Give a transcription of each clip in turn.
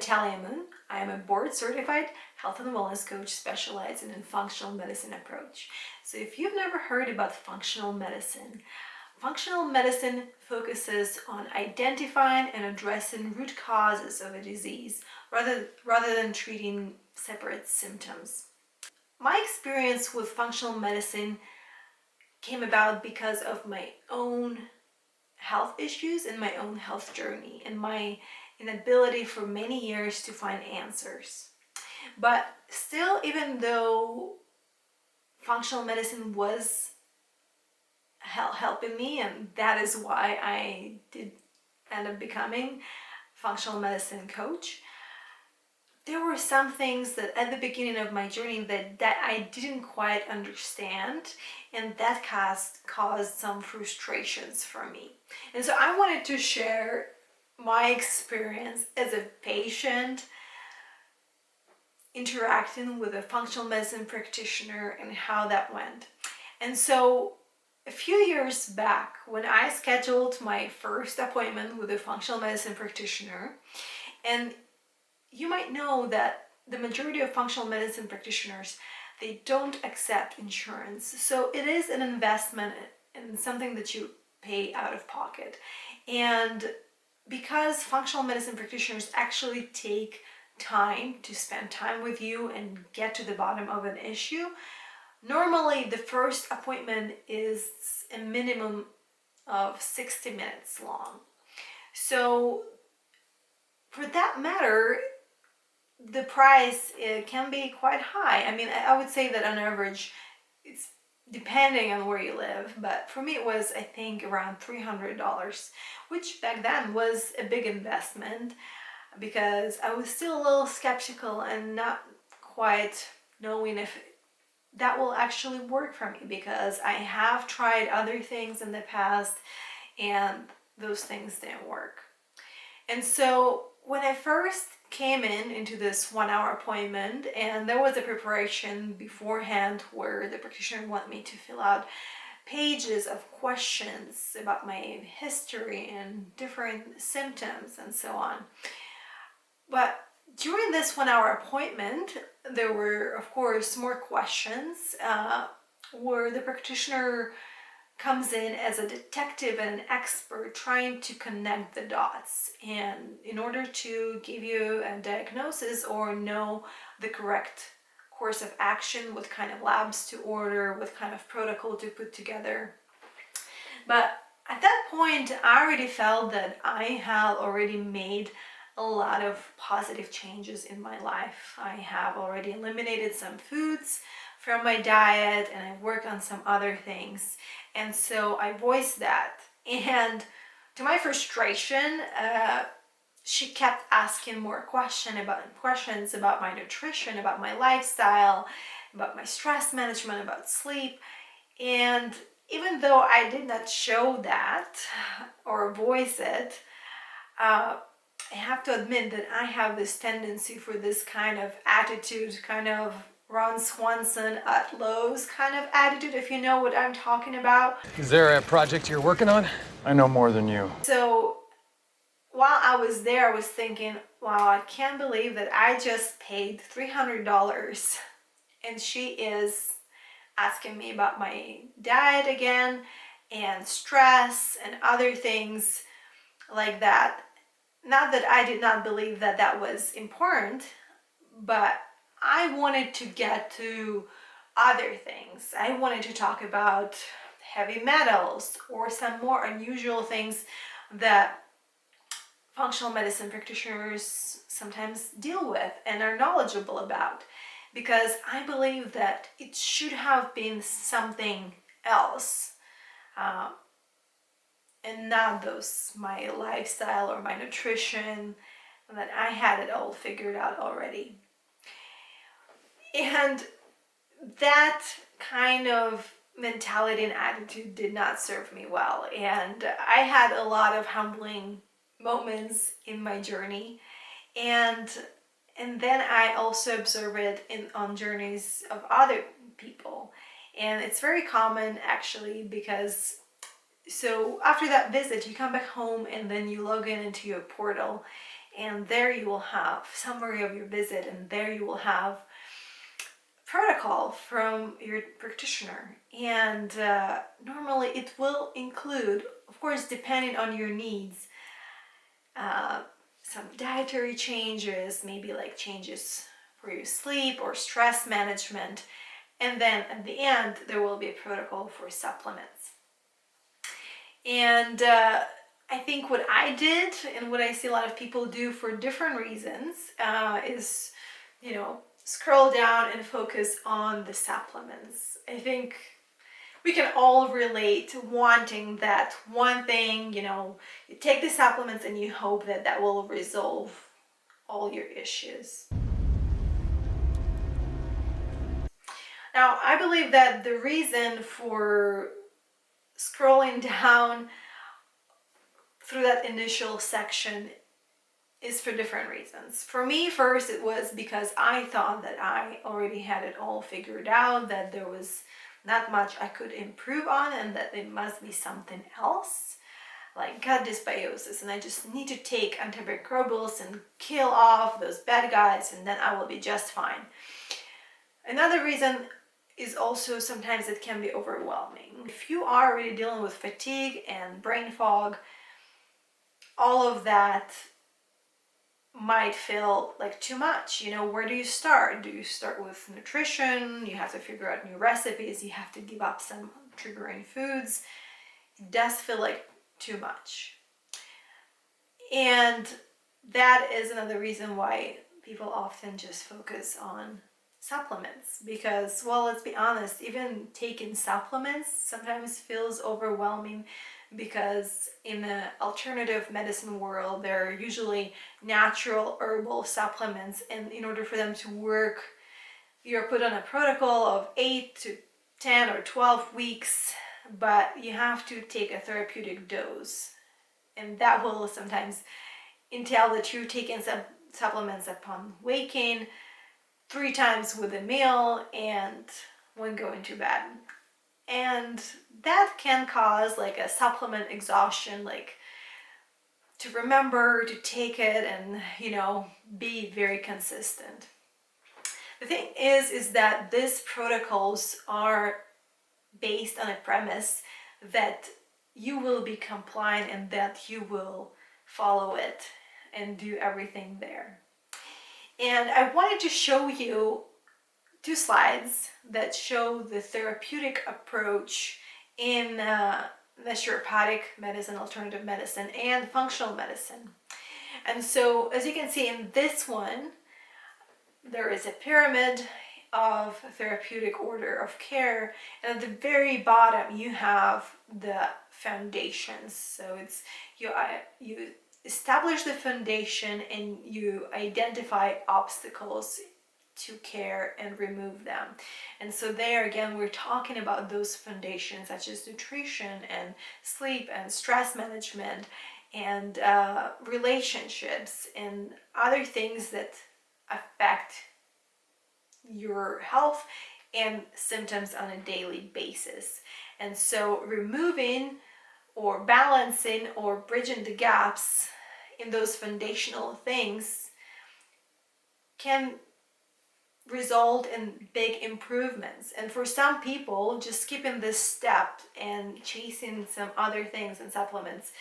Natalia Moon. I am a board-certified health and wellness coach specializing in functional medicine approach. So if you've never heard about functional medicine focuses on identifying and addressing root causes of a disease rather than treating separate symptoms. My experience with functional medicine came about because of my own health issues and my own health journey and my inability for many years to find answers. But still, even though functional medicine was helping me, and that is why I did end up becoming functional medicine coach, there were some things that at the beginning of my journey that I didn't quite understand, and that caused some frustrations for me. And so I wanted to share my experience as a patient interacting with a functional medicine practitioner and how that went. And so a few years back, when I scheduled my first appointment with a functional medicine practitioner, and you might know that the majority of functional medicine practitioners, they don't accept insurance. So it is an investment and something that you pay out of pocket. And because functional medicine practitioners actually take time to spend time with you and get to the bottom of an issue, normally the first appointment is a minimum of 60 minutes long. So for that matter, the price can be quite high. I mean, I would say that on average, it's depending on where you live, but for me it was, I think, around $300, which back then was a big investment because I was still a little skeptical and not quite knowing if that will actually work for me, because I have tried other things in the past and those things didn't work. And so when I first came into this 1-hour appointment, and there was a preparation beforehand where the practitioner wanted me to fill out pages of questions about my history and different symptoms and so on. But during this 1-hour appointment, there were, of course, more questions where the practitioner comes in as a detective and an expert trying to connect the dots, and in order to give you a diagnosis or know the correct course of action, what kind of labs to order, what kind of protocol to put together. But at that point, I already felt that I had already made a lot of positive changes in my life. I have already eliminated some foods from my diet, and I worked on some other things. And so I voiced that. And to my frustration, she kept asking more questions about my nutrition, about my lifestyle, about my stress management, about sleep. And even though I did not show that or voice it, I have to admit that I have this tendency for this kind of attitude, kind of Ron Swanson at Lowe's kind of attitude, if you know what I'm talking about. Is there a project you're working on? I know more than you. So while I was there, I was thinking, wow, I can't believe that I just paid $300 and she is asking me about my diet again and stress and other things like that. Not that I did not believe that that was important, but I wanted to get to other things. I wanted to talk about heavy metals or some more unusual things that functional medicine practitioners sometimes deal with and are knowledgeable about, because I believe that it should have been something else and not my lifestyle or my nutrition, that I had it all figured out already. And that kind of mentality and attitude did not serve me well. And I had a lot of humbling moments in my journey. And then I also observe it on journeys of other people. And it's very common, actually, because so after that visit, you come back home and then you log into your portal and there you will have summary of your visit, and there you will have protocol from your practitioner. And normally it will include, of course, depending on your needs, some dietary changes, maybe like changes for your sleep or stress management. And then at the end, there will be a protocol for supplements. And I think what I did and what I see a lot of people do for different reasons is, scroll down and focus on the supplements. I think we can all relate to wanting that one thing, you take the supplements and you hope that that will resolve all your issues. Now, I believe that the reason for scrolling down through that initial section is for different reasons. For me, first, it was because I thought that I already had it all figured out, that there was not much I could improve on, and that there must be something else, like gut dysbiosis, and I just need to take antimicrobials and kill off those bad guys, and then I will be just fine. Another reason is also sometimes it can be overwhelming. If you are already dealing with fatigue and brain fog, all of that might feel like too much. Where do you start? Do you start with nutrition? You have to figure out new recipes. You have to give up some triggering foods. It does feel like too much. And that is another reason why people often just focus on supplements, because, well, let's be honest, even taking supplements sometimes feels overwhelming, because in the alternative medicine world, they're usually natural herbal supplements, and in order for them to work, you're put on a protocol of 8 to 10 or 12 weeks, but you have to take a therapeutic dose, and that will sometimes entail that you're taking some supplements upon waking, 3 times with a meal, and when going to bed. And that can cause like a supplement exhaustion, like to remember to take it and, be very consistent. The thing is that these protocols are based on a premise that you will be compliant and that you will follow it and do everything there. And I wanted to show you 2 slides that show the therapeutic approach in naturopathic medicine, alternative medicine, and functional medicine. And so, as you can see in this one, there is a pyramid of therapeutic order of care, and at the very bottom you have the foundations. So it's you establish the foundation and you identify obstacles to care and remove them. And so there again, we're talking about those foundations such as nutrition and sleep and stress management and relationships and other things that affect your health and symptoms on a daily basis. And so removing or balancing or bridging the gaps in those foundational things can result in big improvements. And for some people, just skipping this step and chasing some other things and supplements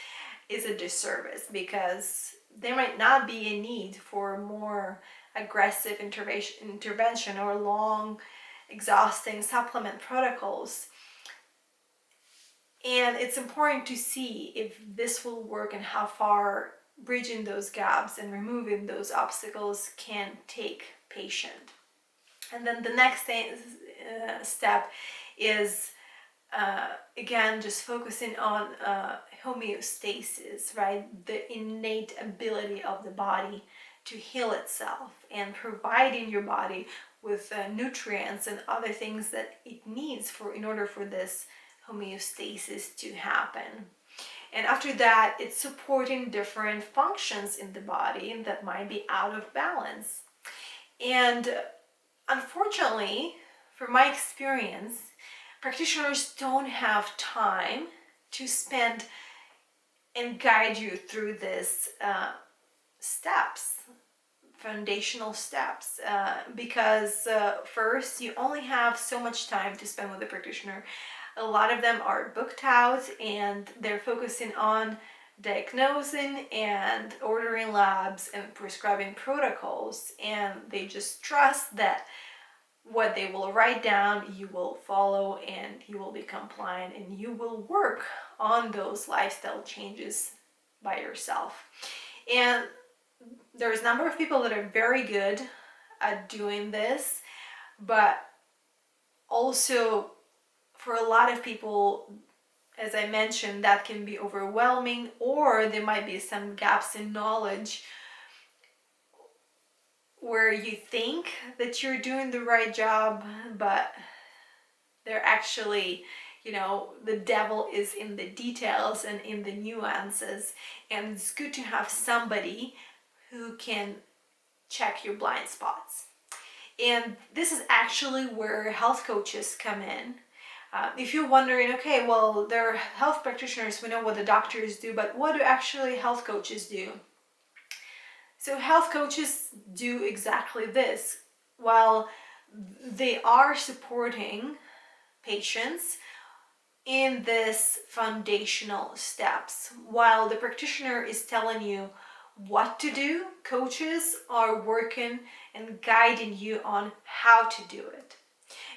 is a disservice, because there might not be a need for more aggressive intervention or long, exhausting supplement protocols. And it's important to see if this will work and how far bridging those gaps and removing those obstacles can take patient. And then the next step is, again, just focusing on homeostasis, right? The innate ability of the body to heal itself and providing your body with nutrients and other things that it needs in order for this homeostasis to happen. And after that, it's supporting different functions in the body that might be out of balance. And unfortunately, from my experience, practitioners don't have time to spend and guide you through this steps, foundational steps, because first, you only have so much time to spend with the practitioner. A lot of them are booked out and they're focusing on diagnosing and ordering labs and prescribing protocols, and they just trust that what they will write down you will follow and you will be compliant and you will work on those lifestyle changes by yourself. And there's a number of people that are very good at doing this, but also for a lot of people, as I mentioned, that can be overwhelming, or there might be some gaps in knowledge where you think that you're doing the right job, but they're actually, the devil is in the details and in the nuances. And it's good to have somebody who can check your blind spots. And this is actually where health coaches come in. If you're wondering, okay, well, they're health practitioners, we know what the doctors do, but what do actually health coaches do? So health coaches do exactly this. While they are supporting patients in this foundational steps, while the practitioner is telling you what to do, coaches are working and guiding you on how to do it.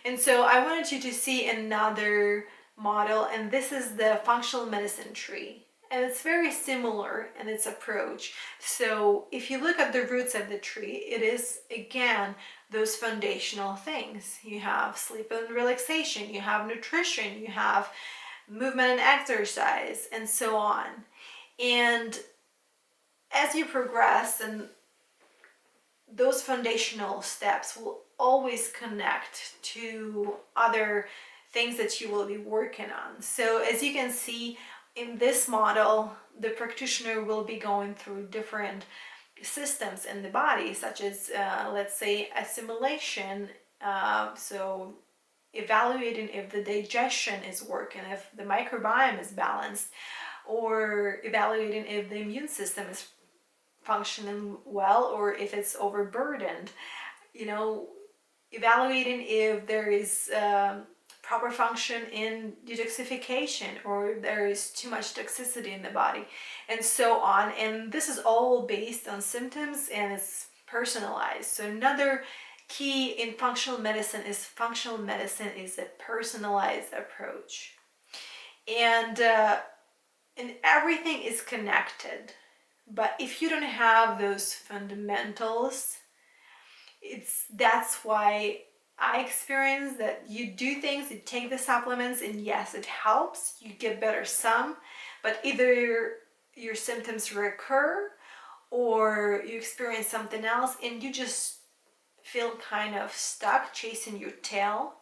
And so I wanted you to see another model, and this is the functional medicine tree. And it's very similar in its approach. So if you look at the roots of the tree, it is, again, those foundational things. You have sleep and relaxation, you have nutrition, you have movement and exercise, and so on. And as you progress, and those foundational steps will always connect to other things that you will be working on. So as you can see in this model, the practitioner will be going through different systems in the body, such as let's say assimilation, so evaluating if the digestion is working, if the microbiome is balanced, or evaluating if the immune system is functioning well or if it's overburdened, evaluating if there is proper function in detoxification or there is too much toxicity in the body, and so on. And this is all based on symptoms and it's personalized. So another key in functional medicine is a personalized approach, and everything is connected. But if you don't have those fundamentals, that's why I experienced that you do things, you take the supplements, and yes, it helps, you get better some, but either your symptoms recur or you experience something else and you just feel kind of stuck chasing your tail,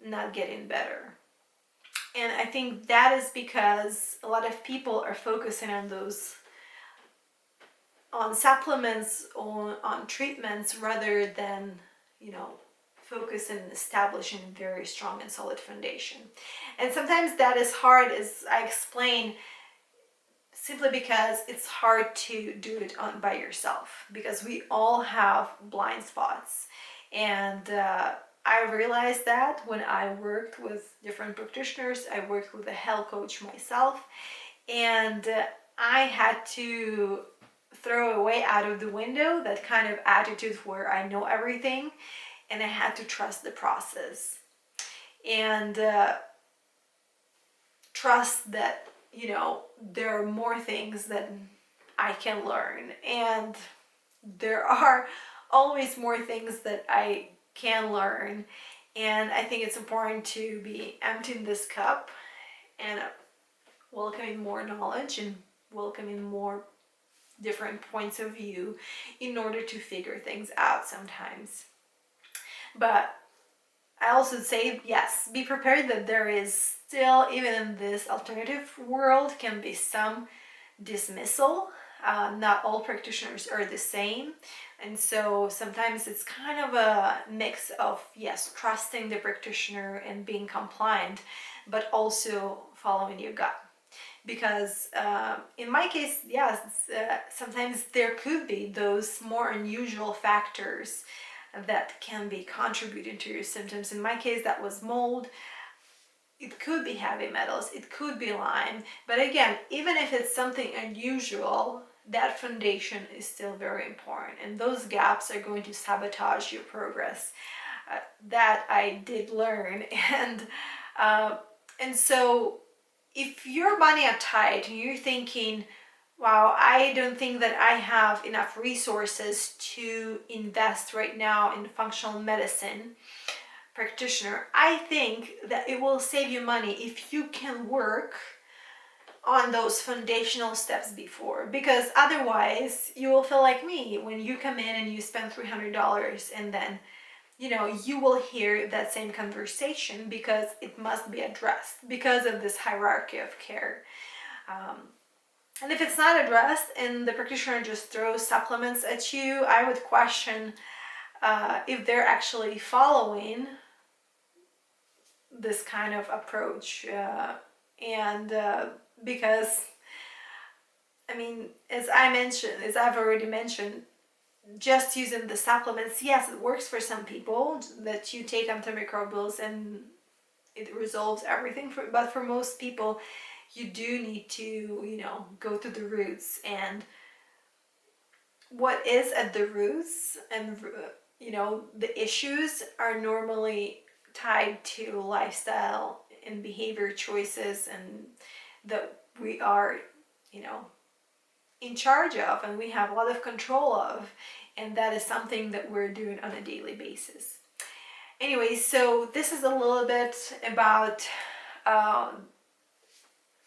not getting better. And I think that is because a lot of people are focusing on supplements, on treatments, rather than focus in establishing a very strong and solid foundation. And sometimes that is hard, as I explain, simply because it's hard to do it by yourself, because we all have blind spots. And I realized that when I worked with different practitioners, I worked with a health coach myself, and I had to throw away out of the window that kind of attitude where I know everything, and I had to trust the process and trust that there are more things that I can learn, and there are always more things that I can learn. And I think it's important to be emptying this cup and welcoming more knowledge and welcoming more different points of view in order to figure things out sometimes. But I also say, yes, be prepared that there is still, even in this alternative world, can be some dismissal. Not all practitioners are the same. And so sometimes it's kind of a mix of, yes, trusting the practitioner and being compliant, but also following your gut. because in my case, yes, sometimes there could be those more unusual factors that can be contributing to your symptoms. In my case, that was mold. It could be heavy metals, it could be Lyme, but again, even if it's something unusual, that foundation is still very important, and those gaps are going to sabotage your progress. That I did learn, and so if your money are tight and you're thinking, wow, I don't think that I have enough resources to invest right now in functional medicine practitioner, I think that it will save you money if you can work on those foundational steps before, because otherwise you will feel like me when you come in and you spend $300 and then you will hear that same conversation because it must be addressed because of this hierarchy of care. And if it's not addressed and the practitioner just throws supplements at you, I would question if they're actually following this kind of approach. Because, I mean, as I've already mentioned, just using the supplements, yes, it works for some people that you take antimicrobials and it resolves everything. But for most people, you do need to, go to the roots, and what is at the roots and, the issues are normally tied to lifestyle and behavior choices and that we are, in charge of and we have a lot of control of, and that is something that we're doing on a daily basis. Anyway, so this is a little bit about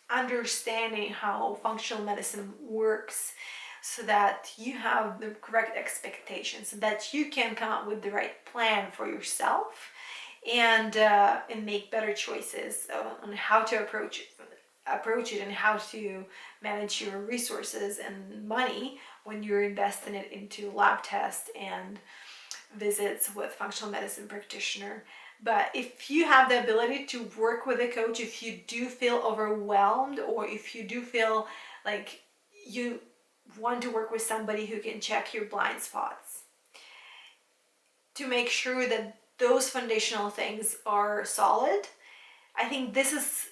understanding how functional medicine works so that you have the correct expectations, so that you can come up with the right plan for yourself and make better choices on how to approach it and how to manage your resources and money when you're investing it into lab tests and visits with functional medicine practitioner. But if you have the ability to work with a coach, if you do feel overwhelmed, or if you do feel like you want to work with somebody who can check your blind spots to make sure that those foundational things are solid, I think this is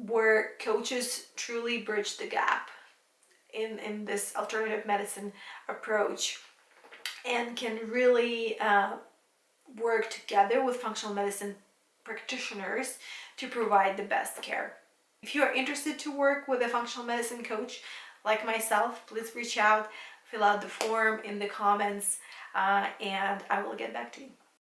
where coaches truly bridge the gap in this alternative medicine approach and can really work together with functional medicine practitioners to provide the best care. If you are interested to work with a functional medicine coach like myself, please reach out, fill out the form in the comments, and I will get back to you.